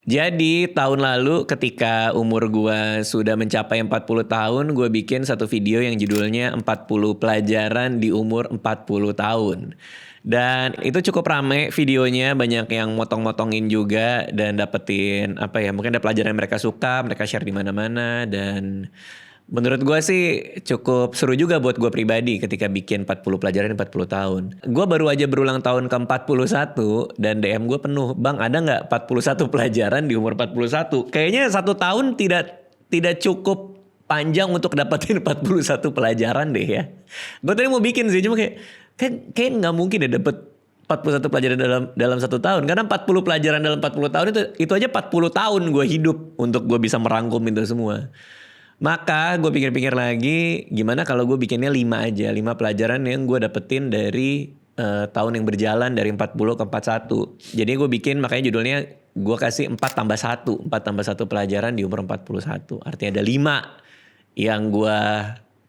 Jadi tahun lalu ketika umur gua sudah mencapai 40 tahun, gue bikin satu video yang judulnya 40 pelajaran di umur 40 tahun. Dan itu cukup rame videonya, banyak yang motong-motongin juga dan dapetin apa ya, mungkin ada pelajaran yang mereka suka, mereka share di mana-mana dan menurut gue sih cukup seru juga buat gue pribadi ketika bikin 40 pelajaran 40 tahun. Gue baru aja berulang tahun ke-41 dan DM gue penuh. Bang, ada nggak 41 pelajaran di umur 41? Kayaknya 1 tahun tidak cukup panjang untuk dapetin 41 pelajaran deh ya. Gue tadi mau bikin sih, cuma kayak nggak mungkin ya dapet 41 pelajaran dalam 1 tahun. Karena 40 pelajaran dalam 40 tahun itu aja 40 tahun gue hidup untuk gue bisa merangkum itu semua. Maka gue pikir-pikir lagi gimana kalau gue bikinnya 5 aja. 5 pelajaran yang gue dapetin dari tahun yang berjalan dari 40 ke 41. Jadi gue bikin makanya judulnya gue kasih 4 tambah 1. 4 tambah 1 pelajaran di umur 41. Artinya ada 5 yang gue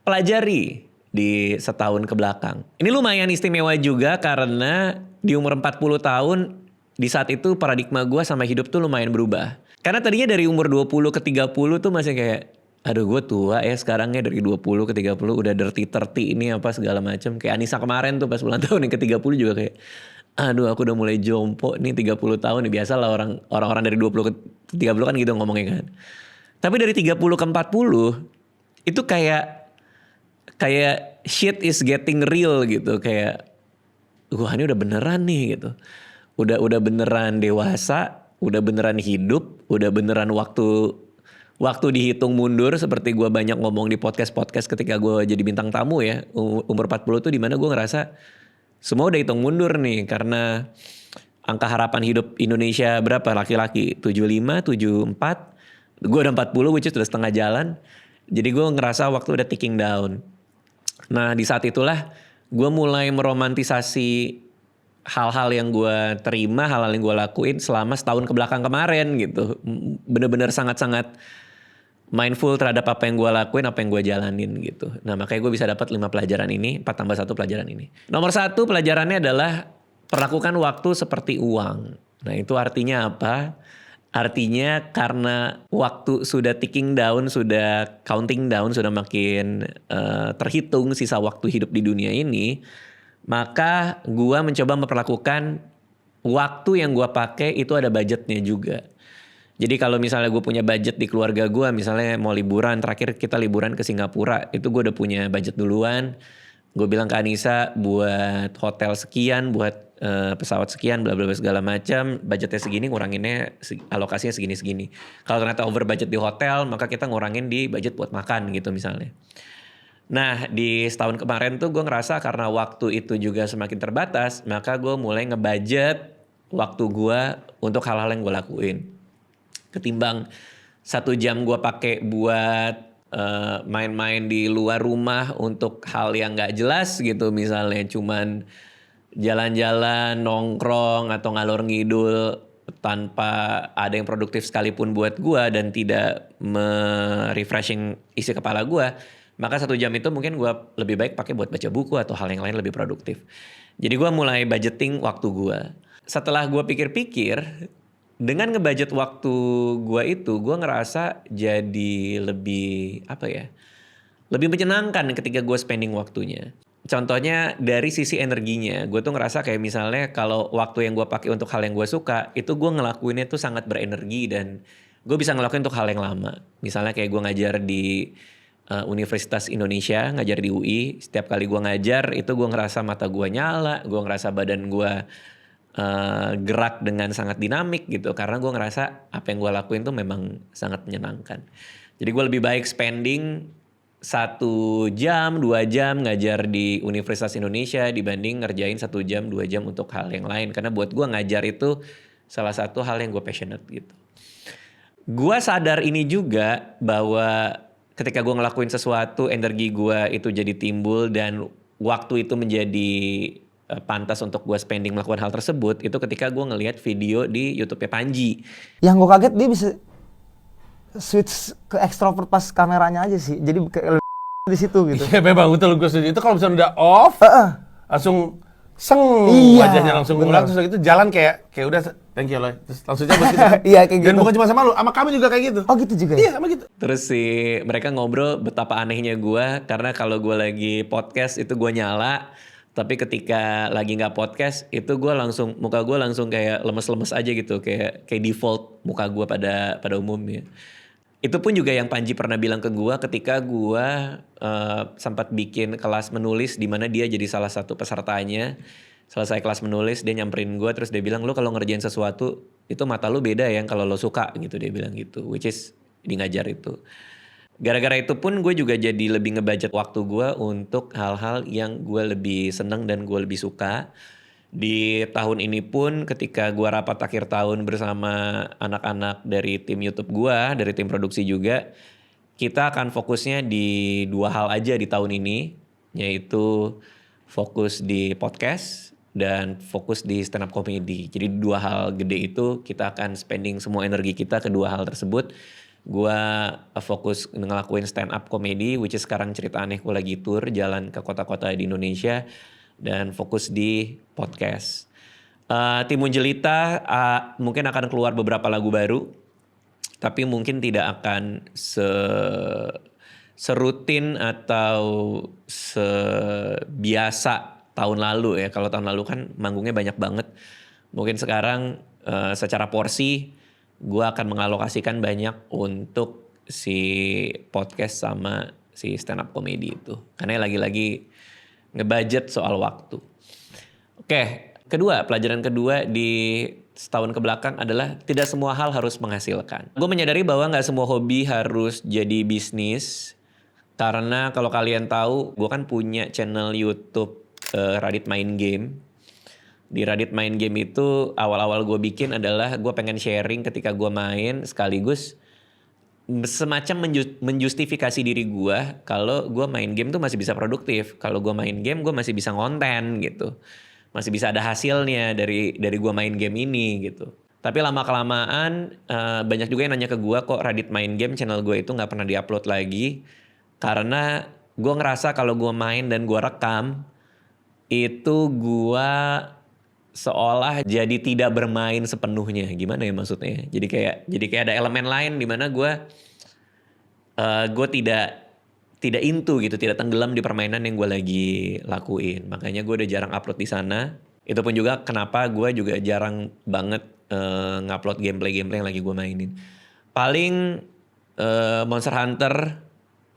pelajari di setahun ke belakang. Ini lumayan istimewa juga karena di umur 40 tahun di saat itu paradigma gue sama hidup tuh lumayan berubah. Karena tadinya dari umur 20 ke 30 tuh masih kayak aduh gue tua ya sekarangnya dari 20 ke 30 udah dirty 30 ini apa segala macam. Kayak Anissa kemarin tuh pas ulang tahun yang ke 30 juga kayak aduh aku udah mulai jompo nih 30 tahun nih. Biasa lah orang-orang dari 20 ke 30 kan gitu ngomongnya kan. Tapi dari 30 ke 40 itu kayak shit is getting real gitu. Kayak wah ini udah beneran nih gitu. Udah beneran dewasa, udah beneran hidup, udah beneran waktu dihitung mundur seperti gue banyak ngomong di podcast-podcast ketika gue jadi bintang tamu ya. Umur 40 tuh dimana gue ngerasa semua udah hitung mundur nih. Karena angka harapan hidup Indonesia berapa laki-laki? 75, 74. Gue udah 40 which is udah setengah jalan. Jadi gue ngerasa waktu udah ticking down. Nah di saat itulah gue mulai meromantisasi hal-hal yang gue terima, hal-hal yang gue lakuin selama setahun kebelakang kemarin gitu. Bener-bener sangat-sangat mindful terhadap apa yang gue lakuin, apa yang gue jalanin gitu. Nah makanya gue bisa dapat 5 pelajaran ini, 4 tambah 1 pelajaran ini. Nomor 1 pelajarannya adalah perlakukan waktu seperti uang. Nah itu artinya apa? Artinya karena waktu sudah ticking down, sudah counting down, sudah makin terhitung sisa waktu hidup di dunia ini. Maka gue mencoba memperlakukan waktu yang gue pakai itu ada budgetnya juga. Jadi kalau misalnya gue punya budget di keluarga gue, misalnya mau liburan, terakhir kita liburan ke Singapura, itu gue udah punya budget duluan. Gue bilang ke Anissa buat hotel sekian, buat pesawat sekian, bla bla bla segala macam, budgetnya segini, nguranginnya alokasinya segini. Kalau ternyata over budget di hotel, maka kita ngurangin di budget buat makan gitu misalnya. Nah di setahun kemarin tuh gue ngerasa karena waktu itu juga semakin terbatas, maka gue mulai ngebudget waktu gue untuk hal-hal yang gue lakuin. Ketimbang 1 jam gue pakai buat main-main di luar rumah untuk hal yang gak jelas gitu. Misalnya cuman jalan-jalan, nongkrong atau ngalor ngidul tanpa ada yang produktif sekalipun buat gue dan tidak refreshing isi kepala gue. Maka 1 jam itu mungkin gue lebih baik pakai buat baca buku atau hal yang lain lebih produktif. Jadi gue mulai budgeting waktu gue. Setelah gue pikir-pikir, dengan ngebudget waktu gue itu, gue ngerasa jadi lebih lebih menyenangkan ketika gue spending waktunya. Contohnya dari sisi energinya, gue tuh ngerasa kayak misalnya kalau waktu yang gue pakai untuk hal yang gue suka, itu gue ngelakuinnya tuh sangat berenergi dan gue bisa ngelakuin untuk hal yang lama. Misalnya kayak gue ngajar di Universitas Indonesia, ngajar di UI. Setiap kali gue ngajar itu gue ngerasa mata gue nyala, gue ngerasa badan gue gerak dengan sangat dinamik gitu. Karena gue ngerasa apa yang gue lakuin tuh memang sangat menyenangkan. Jadi gue lebih baik spending 1 jam, 2 jam ngajar di Universitas Indonesia dibanding ngerjain 1 jam, 2 jam untuk hal yang lain. Karena buat gue ngajar itu salah satu hal yang gue passionate gitu. Gue sadar ini juga bahwa ketika gue ngelakuin sesuatu, energi gue itu jadi timbul dan waktu itu menjadi pantas untuk gue spending melakukan hal tersebut, itu ketika gue ngelihat video di YouTube-nya Panji. Yang gue kaget dia bisa switch ke extrovert pas kameranya aja sih. Jadi kayak di situ gitu. Iya memang betul, gue setuju. Itu kalau misalnya udah off, langsung wajahnya langsung ngulang terus itu jalan kayak udah thank you Loy. Terus langsung cabut gitu. Iya, kayak Dan gitu. bukan cuma sama lu, sama kami juga kayak gitu. Oh gitu juga Iya, ya? sama gitu. Terus mereka ngobrol betapa anehnya gue, karena kalau gue lagi podcast itu gue nyala, tapi ketika lagi nggak podcast itu gue langsung, muka gue langsung kayak lemes-lemes aja gitu, kayak default muka gue pada umumnya. Itu pun juga yang Panji pernah bilang ke gue ketika gue sempat bikin kelas menulis di mana dia jadi salah satu pesertanya. Selesai kelas menulis dia nyamperin gue, terus dia bilang, lu kalau ngerjain sesuatu itu mata lu beda yang kalau lo suka gitu, dia bilang gitu, which is di ngajar itu. Gara-gara itu pun gue juga jadi lebih ngebudget waktu gue untuk hal-hal yang gue lebih seneng dan gue lebih suka. Di tahun ini pun ketika gue rapat akhir tahun bersama anak-anak dari tim YouTube gue, dari tim produksi juga, kita akan fokusnya di 2 hal aja di tahun ini, yaitu fokus di podcast dan fokus di stand up comedy. Jadi 2 hal gede itu kita akan spending semua energi kita ke 2 hal tersebut. Gue fokus ngelakuin stand up comedy, which is sekarang Cerita Aneh gue lagi tour jalan ke kota-kota di Indonesia, dan fokus di podcast. Timun Jelita mungkin akan keluar beberapa lagu baru, tapi mungkin tidak akan serutin atau sebiasa tahun lalu ya. Kalau tahun lalu kan manggungnya banyak banget. Mungkin sekarang secara porsi gue akan mengalokasikan banyak untuk si podcast sama si stand up comedy itu. Karena lagi-lagi ngebudget soal waktu. Oke, pelajaran kedua di setahun kebelakang adalah tidak semua hal harus menghasilkan. Gue menyadari bahwa gak semua hobi harus jadi bisnis. Karena kalau kalian tahu, gue kan punya channel YouTube Radit Main Game. Di Radit Main Game itu awal-awal gue bikin adalah gue pengen sharing ketika gue main, sekaligus semacam menjustifikasi diri gue kalau gue main game tuh masih bisa produktif. Kalau gue main game gue masih bisa ngonten gitu. Masih bisa ada hasilnya dari gue main game ini gitu. Tapi lama-kelamaan banyak juga yang nanya ke gue, kok Radit Main Game channel gue itu gak pernah diupload lagi. Karena gue ngerasa kalau gue main dan gue rekam, itu gue seolah jadi tidak bermain sepenuhnya. Gimana ya maksudnya? Jadi kayak ada elemen lain di mana gue tidak into gitu, tidak tenggelam di permainan yang gue lagi lakuin. Makanya gue udah jarang upload di sana. Itu pun juga kenapa gue juga jarang banget ngupload gameplay yang lagi gue mainin. Paling Monster Hunter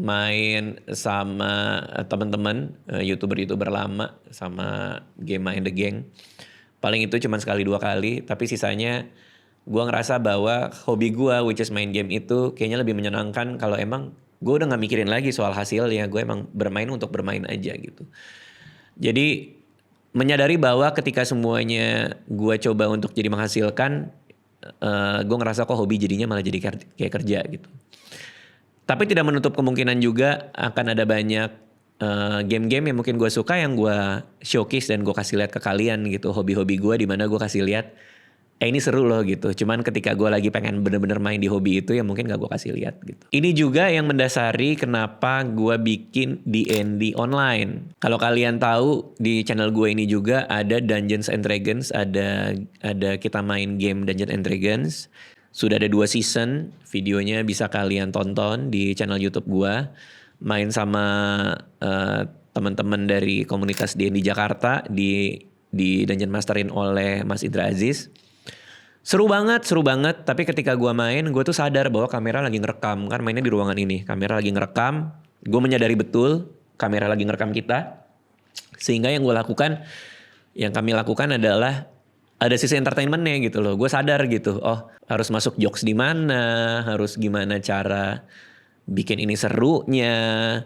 main sama teman-teman YouTuber lama, sama Game and the Gang. Paling itu cuma sekali 2 kali, tapi sisanya gue ngerasa bahwa hobi gue, which is main game itu kayaknya lebih menyenangkan kalau emang gue udah gak mikirin lagi soal hasilnya. Gue emang bermain untuk bermain aja gitu. Jadi menyadari bahwa ketika semuanya gue coba untuk jadi menghasilkan, gue ngerasa kok hobi jadinya malah jadi kayak kerja gitu. Tapi tidak menutup kemungkinan juga akan ada banyak game-game yang mungkin gue suka yang gue showcase dan gue kasih lihat ke kalian gitu. Hobi-hobi gue di mana gue kasih lihat, ini seru loh gitu. Cuman ketika gue lagi pengen bener-bener main di hobi itu ya mungkin gak gue kasih lihat gitu. Ini juga yang mendasari kenapa gue bikin D&D online. Kalau kalian tahu di channel gue ini juga ada Dungeons and Dragons, ada kita main game Dungeons and Dragons. Sudah ada 2 season, videonya bisa kalian tonton di channel YouTube gue. Main sama teman-teman dari komunitas D&D Jakarta di Dungeon Masterin oleh Mas Indra Aziz. Seru banget. Tapi ketika gue main, gue tuh sadar bahwa kamera lagi ngerekam. Kan mainnya di ruangan ini, kamera lagi ngerekam. Gue menyadari betul kamera lagi ngerekam kita. Sehingga yang kami lakukan adalah ada sisi entertainmentnya gitu loh. Gue sadar gitu, oh harus masuk jokes di mana, harus gimana cara bikin ini serunya.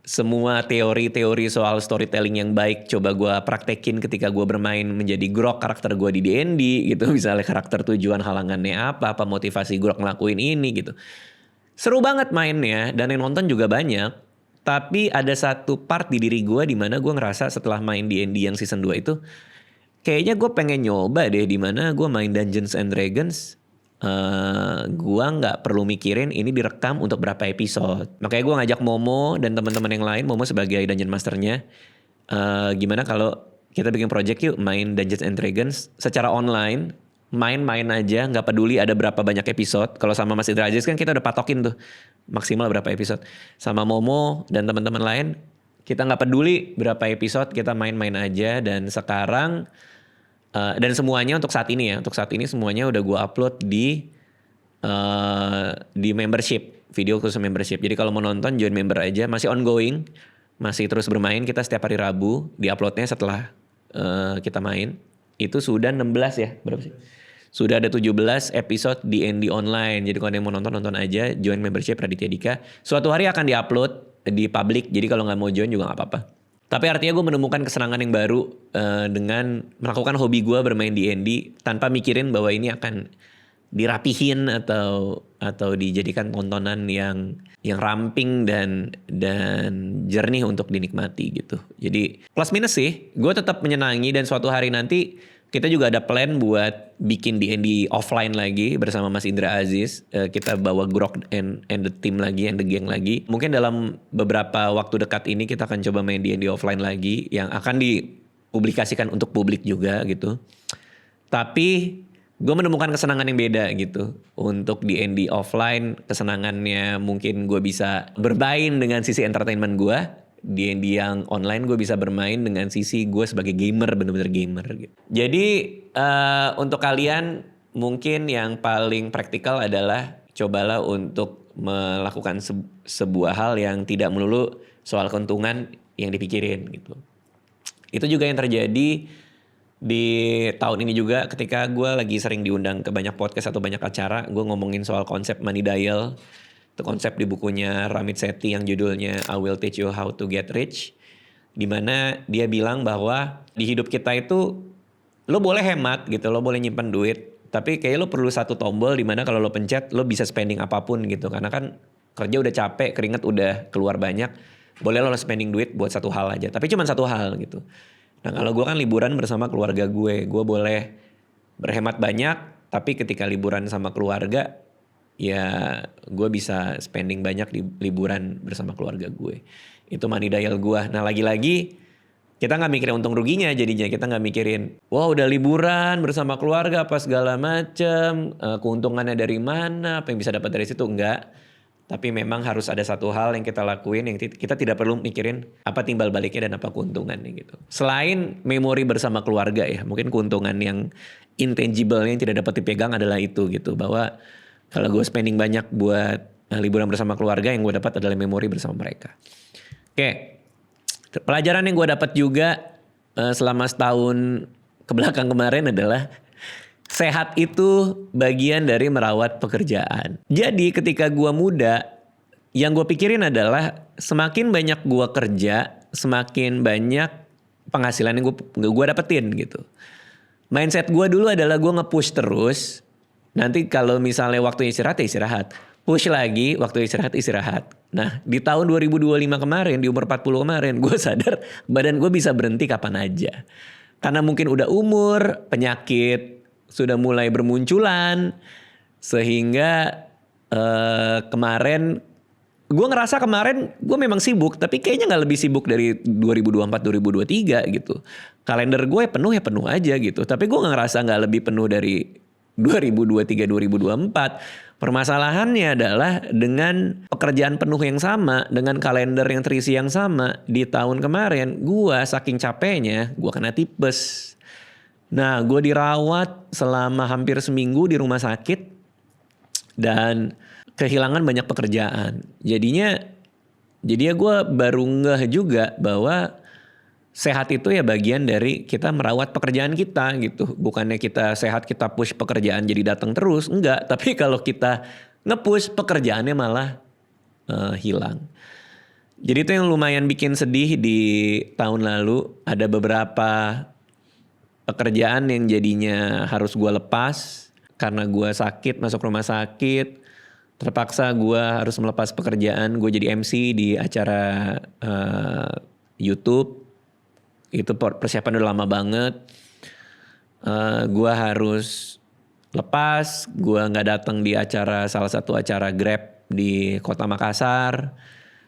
Semua teori-teori soal storytelling yang baik coba gue praktekin ketika gue bermain menjadi Grok, karakter gue di D&D gitu. Misalnya karakter tujuan halangannya apa motivasi Grok ngelakuin ini gitu. Seru banget mainnya dan yang nonton juga banyak. Tapi ada satu part di diri gue di mana gue ngerasa setelah main D&D yang season 2 itu, kayaknya gue pengen nyoba deh di mana gue main Dungeons and Dragons. Gue nggak perlu mikirin ini direkam untuk berapa episode. Makanya gue ngajak Momo dan teman-teman yang lain. Momo sebagai Dungeon Masternya. Gimana kalau kita bikin project yuk main Dungeons and Dragons secara online main-main aja, nggak peduli ada berapa banyak episode. Kalau sama Mas Indra Aziz kan kita udah patokin tuh maksimal berapa episode. Sama Momo dan teman-teman lain, kita nggak peduli berapa episode, kita main-main aja. Dan sekarang dan semuanya untuk saat ini semuanya udah gue upload di membership, video khusus membership. Jadi kalau mau nonton join member aja, masih ongoing, masih terus bermain. Kita setiap hari Rabu di uploadnya setelah kita main. Itu sudah 16 ya, berapa sih? Sudah ada 17 episode di ND Online. Jadi kalau yang mau nonton aja, join membership Raditya Dika. Suatu hari akan diupload di public, jadi kalau nggak mau join juga nggak apa-apa. Tapi artinya gue menemukan kesenangan yang baru dengan melakukan hobi gue bermain di ND tanpa mikirin bahwa ini akan dirapihin atau dijadikan tontonan yang ramping dan jernih untuk dinikmati gitu. Jadi plus minus sih, gue tetap menyenangi dan suatu hari nanti kita juga ada plan buat bikin D&D offline lagi bersama Mas Indra Aziz. Kita bawa Grok and the team lagi, and the gang lagi. Mungkin dalam beberapa waktu dekat ini kita akan coba main D&D offline lagi yang akan dipublikasikan untuk publik juga gitu. Tapi gue menemukan kesenangan yang beda gitu. Untuk D&D offline, kesenangannya mungkin gue bisa bermain dengan sisi entertainment gue. D&D yang online gue bisa bermain dengan sisi gue sebagai gamer, bener-bener gamer gitu. Jadi untuk kalian mungkin yang paling praktikal adalah cobalah untuk melakukan sebuah hal yang tidak melulu soal keuntungan yang dipikirin gitu. Itu juga yang terjadi di tahun ini juga ketika gue lagi sering diundang ke banyak podcast atau banyak acara. Gue ngomongin soal konsep money dial. Itu konsep di bukunya Ramit Sethi yang judulnya I Will Teach You How to Get Rich. Dimana dia bilang bahwa di hidup kita itu lo boleh hemat gitu, lo boleh nyimpen duit. Tapi kayak lo perlu satu tombol dimana kalau lo pencet lo bisa spending apapun gitu. Karena kan kerja udah capek, keringat udah keluar banyak. Boleh lo spending duit buat satu hal aja. Tapi cuma satu hal gitu. Nah kalau gue kan liburan bersama keluarga gue boleh berhemat banyak. Tapi ketika liburan sama keluarga, ya gue bisa spending banyak di liburan bersama keluarga gue. Itu money dial gue. Nah lagi-lagi kita gak mikirin untung ruginya jadinya. Kita gak mikirin wah udah liburan bersama keluarga apa segala macem, keuntungannya dari mana, apa yang bisa dapat dari situ. Enggak. Tapi memang harus ada satu hal yang kita lakuin yang kita tidak perlu mikirin apa timbal baliknya dan apa keuntungannya gitu. Selain memori bersama keluarga ya, mungkin keuntungan yang intangible yang tidak dapat dipegang adalah itu gitu. Bahwa kalau gue spending banyak buat liburan bersama keluarga, yang gue dapat adalah memori bersama mereka. Oke, pelajaran yang gue dapat juga selama setahun kebelakang kemarin adalah sehat itu bagian dari merawat pekerjaan. Jadi ketika gue muda, yang gue pikirin adalah semakin banyak gue kerja, semakin banyak penghasilan yang gue dapetin gitu. Mindset gue dulu adalah gue nge-push terus. Nanti kalau misalnya waktu istirahat ya istirahat. Push lagi, waktu istirahat. Nah di tahun 2025 kemarin, di umur 40 kemarin, gue sadar badan gue bisa berhenti kapan aja. Karena mungkin udah umur, penyakit sudah mulai bermunculan. Sehingga kemarin, gue ngerasa kemarin gue memang sibuk. Tapi kayaknya gak lebih sibuk dari 2024-2023 gitu. Kalender gue penuh aja gitu. Tapi gue gak ngerasa gak lebih penuh dari 2023-2024. Permasalahannya adalah dengan pekerjaan penuh yang sama, dengan kalender yang terisi yang sama, di tahun kemarin gue saking capeknya gue kena tipes. Nah gue dirawat selama hampir seminggu di rumah sakit dan kehilangan banyak pekerjaan. Jadinya gue baru ngeh juga bahwa sehat itu ya bagian dari kita merawat pekerjaan kita gitu. Bukannya kita sehat kita push pekerjaan jadi datang terus. Enggak. Tapi kalau kita nge-push pekerjaannya malah hilang. Jadi itu yang lumayan bikin sedih di tahun lalu. Ada beberapa pekerjaan yang jadinya harus gue lepas. Karena gue sakit masuk rumah sakit. Terpaksa gue harus melepas pekerjaan. Gue jadi MC di acara YouTube. Itu persiapan udah lama banget. Gue harus lepas. Gue gak datang di salah satu acara Grab di kota Makassar.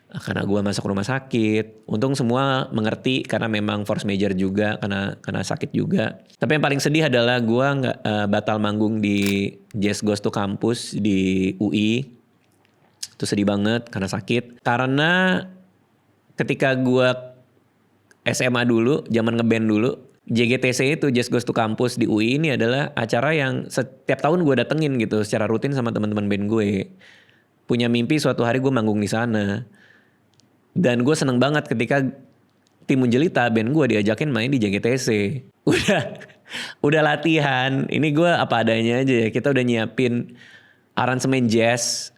karena gue masuk rumah sakit. Untung semua mengerti karena memang force major juga, karena sakit juga. Tapi yang paling sedih adalah gue nggak batal manggung di Jazz Goes to Campus di UI. Itu sedih banget karena sakit. Karena ketika gue SMA dulu, zaman ngeband dulu, JGTC itu Jazz Goes to Campus di UI ini adalah acara yang setiap tahun gue datengin gitu secara rutin sama teman-teman band gue. Punya mimpi suatu hari gue manggung di sana. Dan gue seneng banget ketika tim Munjelita band gue diajakin main di JGTC. Udah latihan. Ini gue apa adanya aja ya. Kita udah nyiapin aransemen jazz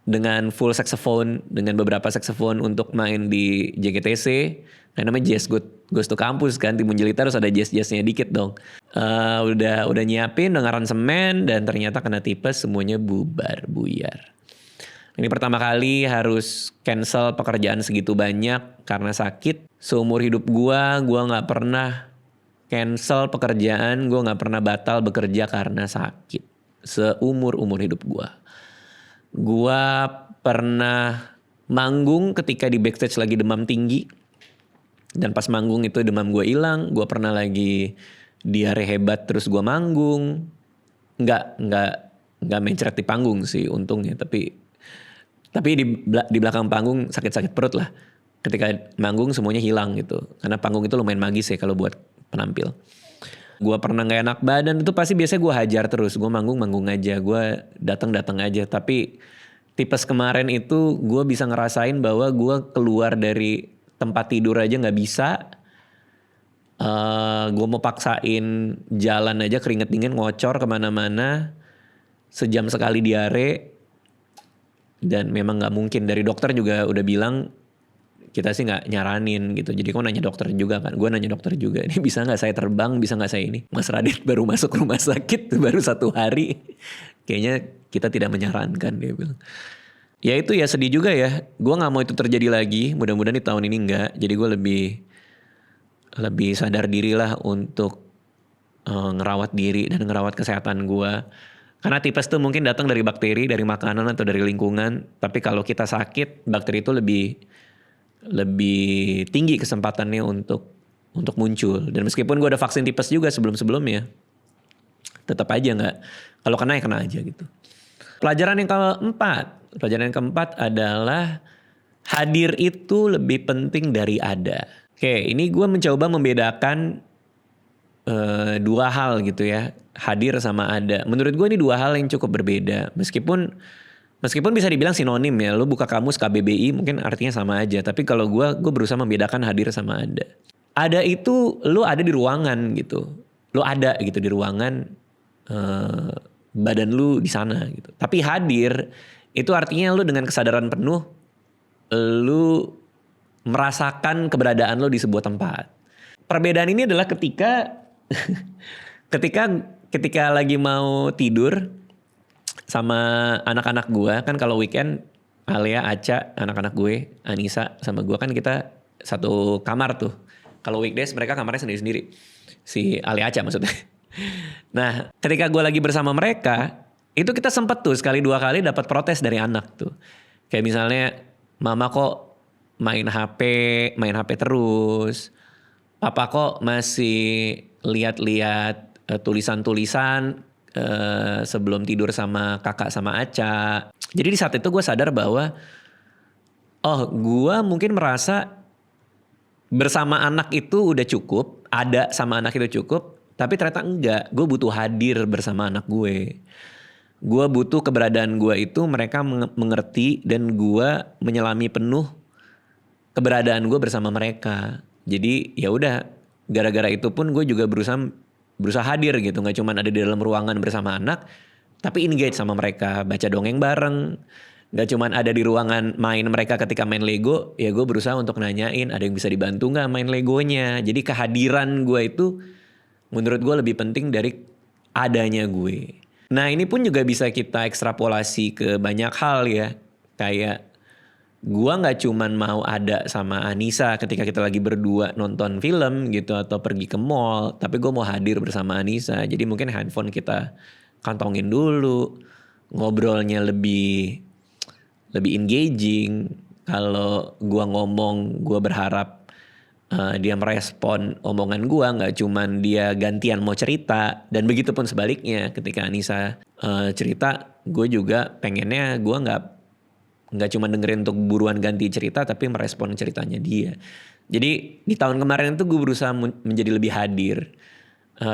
dengan full saxophone, dengan beberapa saxophone untuk main di JGTC. Nah, namanya Jazz Goes to Campus kan, tim Munjelita harus ada jazz-jazznya dikit dong. Udah nyiapin, udah ngaransemen, dan ternyata kena tipes, semuanya bubar, buyar. Ini pertama kali harus cancel pekerjaan segitu banyak karena sakit. Seumur hidup gua gak pernah cancel pekerjaan, gua gak pernah batal bekerja karena sakit. Seumur hidup gua. Gua pernah manggung ketika di backstage lagi demam tinggi. Dan pas manggung itu demam gue hilang. Gue pernah lagi diare hebat terus gue manggung. Nggak mencret di panggung sih untungnya. Tapi di belakang panggung sakit-sakit perut lah. Ketika manggung semuanya hilang gitu. Karena panggung itu lumayan magis ya kalau buat penampil. Gue pernah gak enak badan itu pasti biasanya gue hajar terus. Gue manggung aja. Gue datang aja. Tapi tipes kemarin itu gue bisa ngerasain bahwa gue keluar dari tempat tidur aja gak bisa. Gue mau paksain jalan aja keringet dingin ngocor kemana-mana. Sejam sekali diare. Dan memang gak mungkin. Dari dokter juga udah bilang kita sih gak nyaranin gitu. Jadi kok nanya dokter juga kan. Gue nanya dokter juga. Ini bisa gak saya terbang? Bisa gak saya ini? Mas Radit baru masuk rumah sakit. Baru 1 hari. Kayaknya kita tidak menyarankan dia bilang. Ya itu ya sedih juga ya. Gue gak mau itu terjadi lagi. Mudah-mudahan di tahun ini enggak. Jadi gue lebih sadar diri lah untuk ngerawat diri dan ngerawat kesehatan gue. Karena tipes tuh mungkin datang dari bakteri, dari makanan atau dari lingkungan. Tapi kalau kita sakit, bakteri itu lebih tinggi kesempatannya untuk muncul. Dan meskipun gue ada vaksin tipes juga sebelum-sebelumnya, tetap aja nggak. Kalau kena ya kena aja gitu. Pelajaran yang keempat adalah hadir itu lebih penting dari ada. Oke, ini gue mencoba membedakan 2 hal gitu ya. Hadir sama ada. Menurut gue ini 2 hal yang cukup berbeda. Meskipun bisa dibilang sinonim ya. Lu buka kamus KBBI mungkin artinya sama aja. Tapi kalau gue berusaha membedakan hadir sama ada. Ada itu lu ada di ruangan gitu. Lu ada gitu di ruangan. Badan lu di sana gitu. Tapi hadir itu artinya lu dengan kesadaran penuh lu merasakan keberadaan lu di sebuah tempat. Perbedaan ini adalah ketika lagi mau tidur sama anak-anak gue kan kalau weekend Alia, Aca, anak-anak gue, Anissa sama gue kan kita satu kamar tuh. Kalau weekdays mereka kamarnya sendiri-sendiri. Si Alia, Aca maksudnya. Nah, ketika gue lagi bersama mereka, itu kita sempet tuh sekali 2 kali dapat protes dari anak tuh. Kayak misalnya, mama kok main HP terus. Papa kok masih lihat-lihat tulisan-tulisan sebelum tidur sama kakak sama Aca. Jadi di saat itu gue sadar bahwa, gue mungkin merasa bersama anak itu udah cukup, ada sama anak itu cukup. Tapi ternyata enggak, gue butuh hadir bersama anak gue. Gue butuh keberadaan gue itu mereka mengerti dan gue menyelami penuh keberadaan gue bersama mereka. Jadi ya udah, gara-gara itu pun gue juga berusaha hadir gitu. Gak cuma ada di dalam ruangan bersama anak, tapi engage sama mereka, baca dongeng bareng. Gak cuma ada di ruangan main mereka ketika main Lego, ya gue berusaha untuk nanyain ada yang bisa dibantu gak main Legonya. Jadi kehadiran gue itu menurut gue lebih penting dari adanya gue. Nah ini pun juga bisa kita ekstrapolasi ke banyak hal ya. Kayak gue gak cuman mau ada sama Anissa ketika kita lagi berdua nonton film gitu. Atau pergi ke mall. Tapi gue mau hadir bersama Anissa. Jadi mungkin handphone kita kantongin dulu. Ngobrolnya lebih engaging. kalau gua ngomong, gua berharap dia merespon omongan gua, nggak cuman dia gantian mau cerita. Dan begitu pun sebaliknya, ketika Anissa cerita, gue juga pengennya gua nggak cuma dengerin untuk buruan ganti cerita, tapi merespon ceritanya dia. Jadi di tahun kemarin itu gue berusaha menjadi lebih hadir,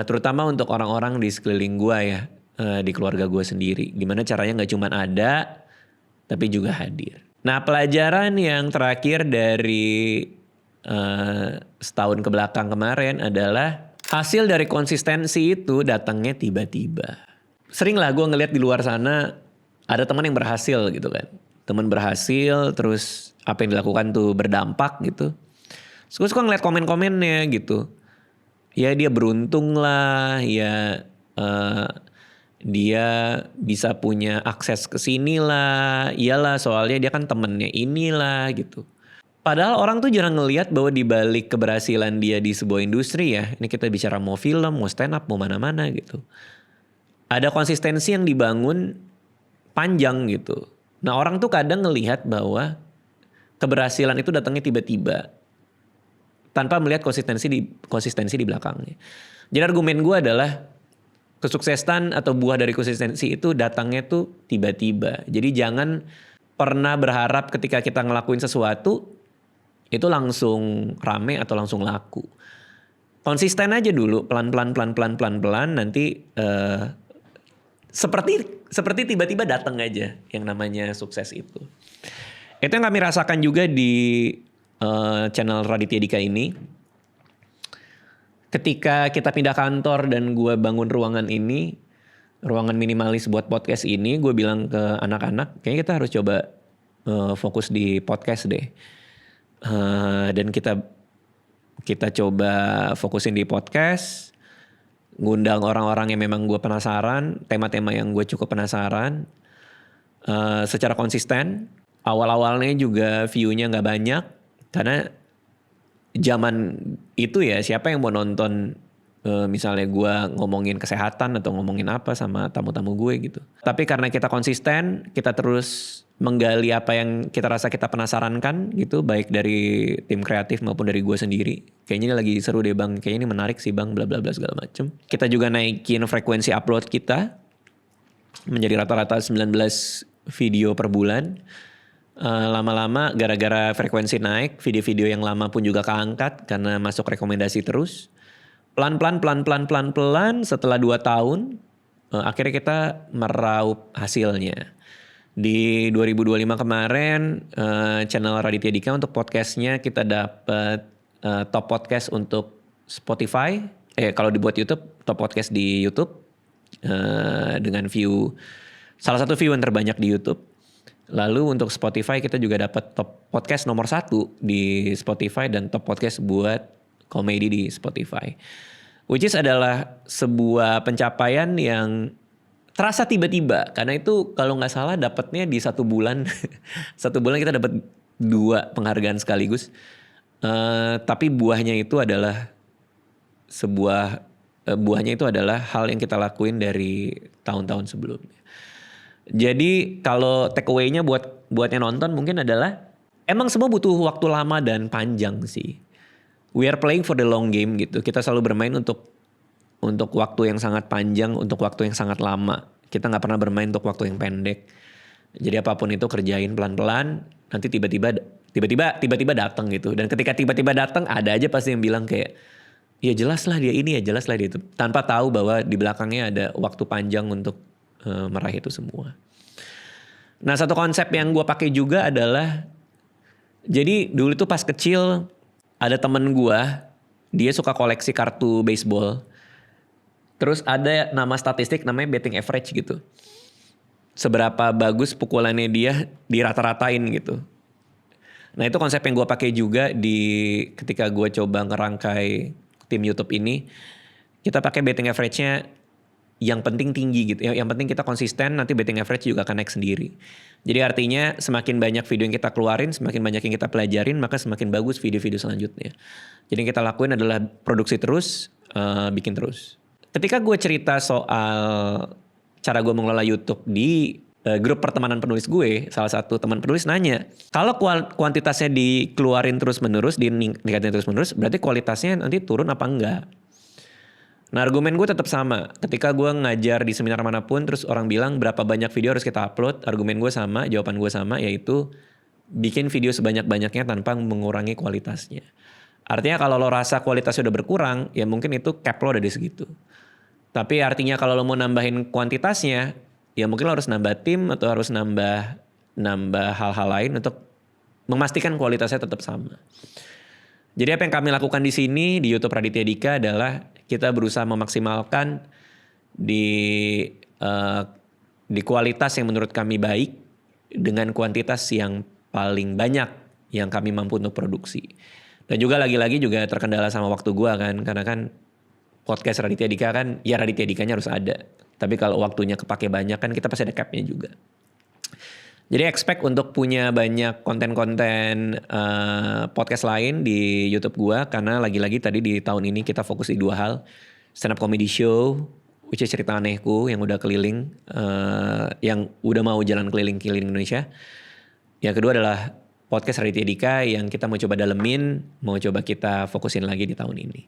terutama untuk orang-orang di sekeliling gue ya, di keluarga gue sendiri. Gimana caranya nggak cuma ada, tapi juga hadir. Nah, pelajaran yang terakhir dari setahun ke belakang kemarin adalah hasil dari konsistensi itu datangnya tiba-tiba. Sering lah gue ngeliat di luar sana ada teman yang berhasil gitu kan. Teman berhasil terus apa yang dilakukan tuh berdampak gitu. Terus gue suka ngeliat komen-komennya gitu. Ya dia beruntung lah, ya dia bisa punya akses ke sini lah. Iyalah soalnya dia kan temennya inilah gitu. Padahal orang tuh jarang ngelihat bahwa di balik keberhasilan dia di sebuah industri ya. Ini kita bicara mau film, mau stand up, mau mana-mana gitu. Ada konsistensi yang dibangun panjang gitu. Nah orang tuh kadang ngelihat bahwa keberhasilan itu datangnya tiba-tiba. Tanpa melihat konsistensi di belakangnya. Jadi argumen gue adalah kesuksesan atau buah dari konsistensi itu datangnya tuh tiba-tiba. Jadi jangan pernah berharap ketika kita ngelakuin sesuatu itu langsung rame atau langsung laku. Konsisten aja dulu, pelan-pelan nanti seperti tiba-tiba datang aja yang namanya sukses itu. Itu yang kami rasakan juga di channel Raditya Dika ini. Ketika kita pindah kantor dan gue bangun ruangan ini, ruangan minimalis buat podcast ini, gue bilang ke anak-anak, kayaknya kita harus coba fokus di podcast deh. Dan kita coba fokusin di podcast, ngundang orang-orang yang memang gue penasaran, tema-tema yang gue cukup penasaran, secara konsisten. Awal-awalnya juga view-nya nggak banyak, karena zaman itu ya siapa yang mau nonton misalnya gue ngomongin kesehatan atau ngomongin apa sama tamu-tamu gue gitu. Tapi karena kita konsisten, kita terus menggali apa yang kita rasa kita penasarankan gitu, baik dari tim kreatif maupun dari gue sendiri. Kayaknya ini lagi seru deh bang, kayaknya ini menarik sih bang, bla bla bla segala macem. Kita juga naikin frekuensi upload kita menjadi rata-rata 19 video per bulan. Lama-lama gara-gara frekuensi naik, video-video yang lama pun juga keangkat karena masuk rekomendasi terus. Pelan-pelan setelah 2 tahun akhirnya kita meraup hasilnya. Di 2025 kemarin channel Raditya Dika untuk podcastnya kita dapat top podcast untuk Spotify. Kalau dibuat YouTube, top podcast di YouTube dengan view, salah satu view yang terbanyak di YouTube. Lalu untuk Spotify kita juga dapat top podcast nomor 1 di Spotify dan top podcast buat komedi di Spotify. Which is adalah sebuah pencapaian yang terasa tiba-tiba. Karena itu kalau gak salah dapatnya di 1 bulan. 1 bulan kita dapat 2 penghargaan sekaligus. Tapi buahnya itu adalah hal yang kita lakuin dari tahun-tahun sebelumnya. Jadi kalau take away-nya buat yang nonton mungkin adalah emang semua butuh waktu lama dan panjang sih. We are playing for the long game gitu. Kita selalu bermain untuk waktu yang sangat panjang, untuk waktu yang sangat lama. Kita nggak pernah bermain untuk waktu yang pendek. Jadi apapun itu kerjain pelan-pelan. Nanti tiba-tiba datang gitu. Dan ketika tiba-tiba datang ada aja pasti yang bilang kayak, ya jelaslah dia ini, ya jelaslah dia itu. Tanpa tahu bahwa di belakangnya ada waktu panjang untuk meraih itu semua. Nah satu konsep yang gue pakai juga adalah, jadi dulu tuh pas kecil ada temen gue, dia suka koleksi kartu baseball. Terus ada nama statistik namanya batting average gitu. Seberapa bagus pukulannya dia dirata-ratain gitu. Nah itu konsep yang gue pakai juga ketika gue coba ngerangkai tim YouTube ini. Kita pakai batting average-nya yang penting tinggi gitu. Yang penting kita konsisten, nanti batting average juga akan naik sendiri. Jadi artinya semakin banyak video yang kita keluarin, semakin banyak yang kita pelajarin, maka semakin bagus video-video selanjutnya. Jadi yang kita lakuin adalah produksi terus, bikin terus. Ketika gue cerita soal cara gue mengelola YouTube di grup pertemanan penulis gue, salah satu teman penulis nanya, kalau kuantitasnya dikeluarin terus-menerus, ditingkatin terus-menerus, berarti kualitasnya nanti turun apa enggak? Nah, argumen gue tetap sama. Ketika gue ngajar di seminar manapun, terus orang bilang berapa banyak video harus kita upload, argumen gue sama, jawaban gue sama, yaitu bikin video sebanyak-banyaknya tanpa mengurangi kualitasnya. Artinya kalau lo rasa kualitasnya udah berkurang, ya mungkin itu cap lo udah di segitu. Tapi artinya kalau lo mau nambahin kuantitasnya, ya mungkin lo harus nambah tim atau harus nambah hal-hal lain untuk memastikan kualitasnya tetap sama. Jadi apa yang kami lakukan di sini di YouTube Raditya Dika adalah kita berusaha memaksimalkan di kualitas yang menurut kami baik dengan kuantitas yang paling banyak yang kami mampu untuk produksi. Dan juga lagi-lagi juga terkendala sama waktu gua kan, karena kan podcast Raditya Dika kan ya Raditya Dikanya harus ada. Tapi kalau waktunya kepake banyak kan kita pasti ada capnya juga. Jadi expect untuk punya banyak konten-konten podcast lain di YouTube gua, karena lagi-lagi tadi di tahun ini kita fokus di 2 hal. Stand up comedy show, which is cerita anehku yang udah keliling, yang udah mau jalan keliling-keliling Indonesia. Yang kedua adalah podcast Raditya Dika yang kita mau coba dalemin, mau coba kita fokusin lagi di tahun ini.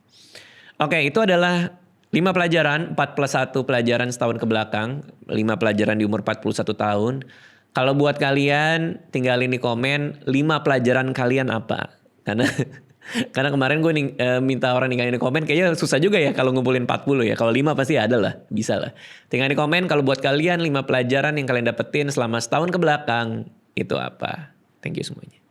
Oke, itu adalah 5 pelajaran, 4+1 pelajaran setahun ke belakang, 5 pelajaran di umur 41 tahun. Kalau buat kalian, tinggalin di komen 5 pelajaran kalian apa. Karena kemarin gue minta orang ninggalin di komen, kayaknya susah juga ya kalau ngumpulin 40 ya. Kalau 5 pasti ada lah, bisa lah. Tinggalin di komen kalau buat kalian 5 pelajaran yang kalian dapetin selama setahun ke belakang, itu apa. Thank you semuanya.